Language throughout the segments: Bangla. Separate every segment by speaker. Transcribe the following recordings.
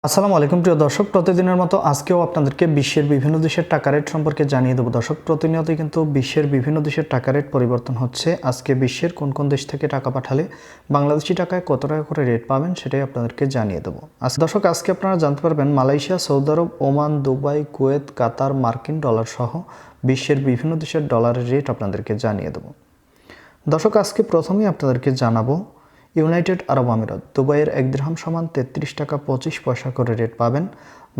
Speaker 1: আসসালামু আলাইকুম প্রিয় দর্শক, প্রতিদিনের মতো আজকেও আপনাদেরকে বিশ্বের বিভিন্ন দেশের টাকা রেট সম্পর্কে জানিয়ে দেবো। দর্শক, প্রতিনিয়তই কিন্তু বিশ্বের বিভিন্ন দেশের টাকা রেট পরিবর্তন হচ্ছে। আজকে বিশ্বের কোন কোন দেশ থেকে টাকা পাঠালে বাংলাদেশি টাকায় কত টাকা করে রেট পাবেন সেটাই আপনাদেরকে জানিয়ে দেবো। দর্শক, আজকে আপনারা জানতে পারবেন মালয়েশিয়া, সৌদি আরব, ওমান, দুবাই, কুয়েত, কাতার, মার্কিন ডলার সহ বিশ্বের বিভিন্ন দেশের ডলারের রেট আপনাদেরকে জানিয়ে দেবো। দর্শক, আজকে প্রথমেই আপনাদেরকে জানাবো ইউনাইটেড আরব আমিরাত। দুবাইয়ের 1 দিরহাম সমান 33 টাকা 25 পয়সা করে রেট পাবেন।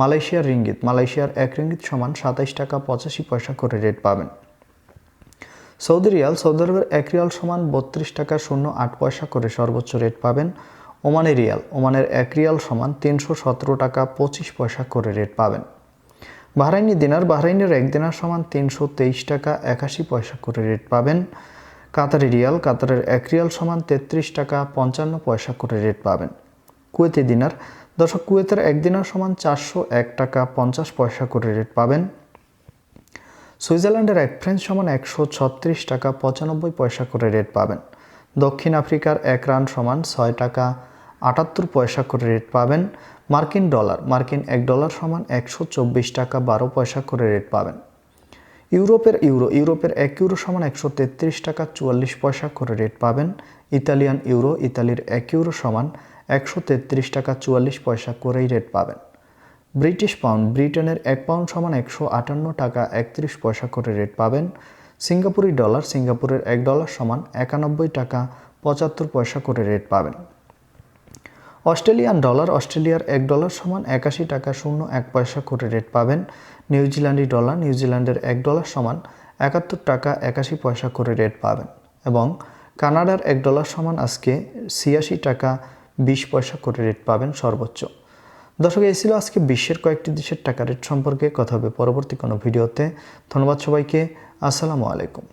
Speaker 1: মালয়েশিয়ার রিঙ্গিত, মালয়েশিয়ার 1 রিঙ্গিত সমান 27 টাকা 85 পয়সা করে রেট পাবেন। সৌদি রিয়াল, সৌদি আরবের 1 রিয়াল সমান 32 টাকা 08 পয়সা করে সর্বোচ্চ রেট পাবেন। ওমানি রিয়াল, ওমানের 1 রিয়াল সমান 317 টাকা 25 পয়সা করে রেট পাবেন। বাহরাইনি দিনার, বাহরাইনের 1 দিনার সমান 323 টাকা 81 পয়সা করে রেট পাবেন। কাতারি রিয়াল, কাতারের 1 রিয়াল সমান 33 টাকা 55 পয়সা করে রেট পাবেন। কুয়েতি দিনার, দর্শক, কুয়েতের 1 দিনার সমান 401 টাকা 50 পয়সা করে রেট পাবেন। সুইজারল্যান্ডের 1 ফ্রেঞ্চ সমান 136 টাকা 95 পয়সা করে রেট পাবেন। দক্ষিণ আফ্রিকার 1 রান সমান 6 টাকা 78 পয়সা করে রেট পাবেন। মার্কিন ডলার, মার্কিন 1 ডলার সমান 124 টাকা 12 পয়সা করে রেট পাবেন। ইউরোপের ইউরো, ইউরোপের 1 ইউরো সমান 133 টাকা 44 পয়সা করে রেট পাবেন। ইতালিয়ান ইউরো, ইতালির 1 ইউরো সমান 133 টাকা 44 পয়সা করেই রেট পাবেন। ব্রিটিশ পাউন্ড, ব্রিটেনের 1 পাউন্ড সমান 158 টাকা 31 পয়সা করে রেট পাবেন। সিঙ্গাপুরি ডলার, সিঙ্গাপুরের 1 ডলার সমান 91 টাকা 75 পয়সা করে রেট পাবেন। অস্ট্রেলিয়ান ডলার, অস্ট্রেলিয়ার 1 ডলার সমান 81 টাকা 01 পয়সা করে রেট পাবেন। নিউজিল্যান্ডি ডলার, নিউজিল্যান্ডের 1 ডলার সমান 71 টাকা 81 পয়সা করে রেট পাবেন। এবং কানাডার 1 ডলার সমান আজকে 86 টাকা 20 পয়সা করে রেট পাবেন সর্বোচ্চ। দর্শক, এই ছিল আজকে বিশ্বের কয়েকটি দেশের টাকা রেট সম্পর্কে। কথা হবে পরবর্তী কোনো ভিডিওতে। ধন্যবাদ সবাইকে। আসসালামু আলাইকুম।